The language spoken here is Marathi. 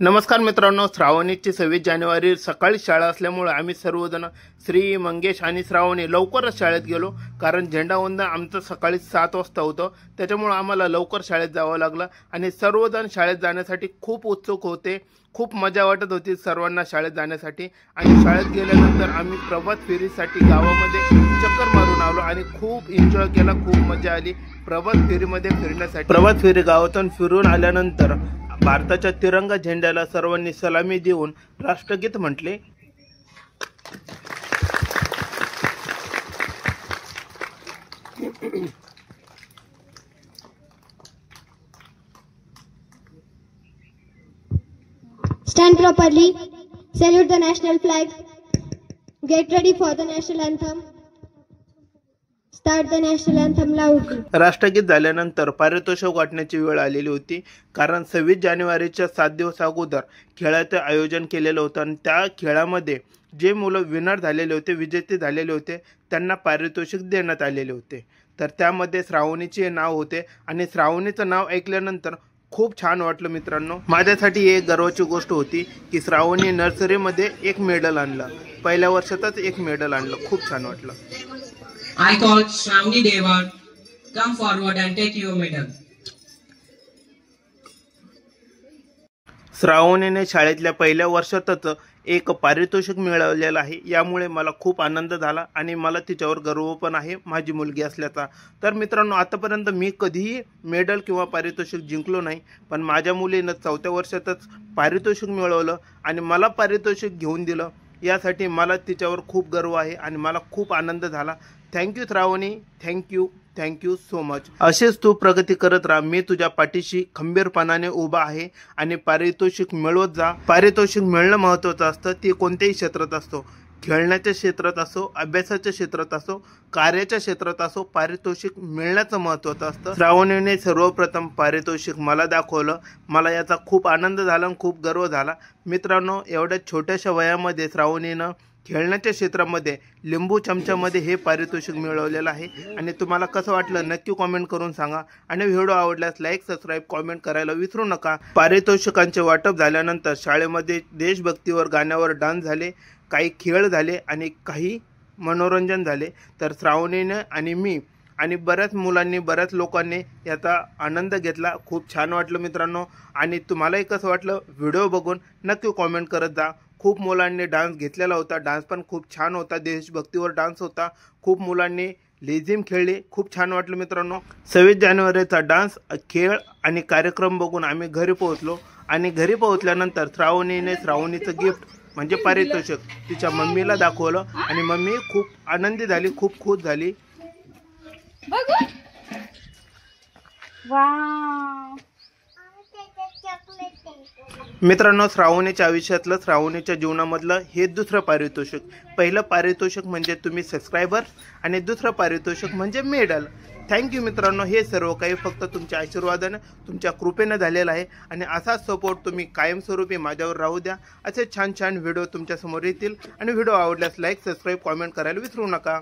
नमस्कार मित्रांनो, श्रावणीची 26 जानेवारी सकाळी शाळा असल्यामुळे आम्ही सर्वजण श्री मंगेश आणि श्रावणी लवकरच शाळेत गेलो, कारण झेंडावंदन आमचं सकाळी 7 वाजता होतं. त्याच्यामुळे आम्हाला लवकर शाळेत जावं लागलं आणि सर्वजण शाळेत जाण्यासाठी खूप उत्सुक होते. खूप मजा वाटत होती सर्वांना शाळेत जाण्यासाठी. आणि शाळेत गेल्यानंतर आम्ही प्रभात फेरीसाठी गावामध्ये चक्कर मारून आलो आणि खूप एन्जॉय केला, खूप मजा आली प्रभात फेरीमध्ये फिरण्यासाठी. प्रभात फेरी गावातून फिरून आल्यानंतर भारताच्या तिरंगा झेंड्याला सर्वांनी सलामी देऊन राष्ट्रगीत म्हटले. Stand properly. Salute the national flag. Get ready for the national anthem. Start the national anthem loudly. राष्ट्रगीत झाल्यानंतर पारितोषिक वाटण्याची वेळ आलेली होती, कारण 26 जानेवारीच्या 7 दिवस अगोदर खेळाचं आयोजन केलेलं होतं आणि त्या खेळामध्ये जे मुलं विनर झालेले होते, विजेते झालेले होते, त्यांना पारितोषिक देण्यात आलेले होते. तर त्यामध्ये श्रावणीचे नाव होते आणि श्रावणीचं नाव ऐकल्यानंतर खूप छान वाटलं मित्रांनो. माझ्यासाठी एक गर्वाची गोष्ट होती की श्रावणी नर्सरीमध्ये एक मेडल आणलं, पहिल्या वर्षातच एक मेडल आणलं. खूप छान वाटलं. I call Shravani Devan. Come forward and take your medal. श्रावणीने शाळेतल्या पहिल्या वर्षातच एक पारितोषिक मिळवलेलं आहे, यामुळे मला खूप आनंद झाला आणि मला तिच्यावर गर्व पण आहे माझी मुलगी असल्याचा. तर मित्रांनो, आतापर्यंत मी कधीही मेडल किंवा पारितोषिक जिंकलो नाही, पण माझ्या मुलीनं 4थ्या वर्षातच पारितोषिक मिळवलं आणि मला पारितोषिक घेऊन दिलं. यासाठी मला तिच्यावर खूप गर्व आहे आणि मला खूप आनंद झाला. थँक्यू श्रावणी, थँक्यू सो मच. असेच तू प्रगती करत राहा. मी तुझ्या पाठीशी खंबीरपणाने उभा आहे आणि पारितोषिक मिळवत जा. पारितोषिक मिळणं महत्त्वाचं असतं, ते कोणत्याही क्षेत्रात असतो, खेळण्याच्या क्षेत्रात असो, अभ्यासाच्या क्षेत्रात असो, कार्याच्या क्षेत्रात असो, पारितोषिक मिळण्याचं महत्त्वाचं असतं. श्रावणीने सर्वप्रथम पारितोषिक मला दाखवलं. मला याचा खूप आनंद झाला आणि खूप गर्व झाला. मित्रांनो, एवढ्या छोट्याशा वयामध्ये श्रावणीनं खेळण्याच्या क्षेत्रामध्ये लिंबू चमच्यामध्ये हे पारितोषिक मिळवलेलं आहे. आणि तुम्हाला कसं वाटलं नक्की कॉमेंट करून सांगा. आणि व्हिडिओ आवडल्यास लाईक, सबस्क्राईब, कॉमेंट करायला विसरू नका. पारितोषिकांचे वाटप झाल्यानंतर शाळेमध्ये देशभक्तीवर गाण्यावर डान्स झाले, काही खेळ झाले आणि काही मनोरंजन झाले. तर श्रावणीने आणि मी आणि बऱ्याच मुलांनी, बऱ्याच लोकांनी याचा आनंद घेतला. खूप छान वाटलं मित्रांनो. आणि तुम्हालाही कसं वाटलं व्हिडिओ बघून नक्की कॉमेंट करत जा. खूप मुलांनी डान्स घेतलेला होता, डान्स पण खूप छान होता, देशभक्तीवर डान्स होता. खूप मुलांनी लेझिम खेळले, खूप छान वाटलं मित्रांनो. 26 जानेवारीचा डान्स, खेळ आणि कार्यक्रम बघून आम्ही घरी पोहोचलो. आणि घरी पोहोचल्यानंतर श्रावणीने श्रावणीचं गिफ्ट म्हणजे पारितोषिक तिच्या मम्मीला दाखवलं आणि मम्मी खूप आनंदी झाली, खूप खुश झाली. मित्रांनो, श्रावणीच्या आयुष्यातलं, श्रावणीच्या जीवनामधलं हे दुसरं पारितोषिक. पहिलं पारितोषिक म्हणजे तुम्ही सबस्क्रायबर आणि दुसरं पारितोषिक म्हणजे मेडल. थँक्यू मित्रांनो. हे सर्व काही फक्त तुमच्या आशीर्वादानं, तुमच्या कृपेनं झालेलं आहे आणि असाच सपोर्ट तुम्ही कायमस्वरूपी माझ्यावर राहू द्या. असे छान छान व्हिडिओ तुमच्यासमोर येतील. आणि व्हिडिओ आवडल्यास लाईक, सबस्क्राईब, कॉमेंट करायला विसरू नका.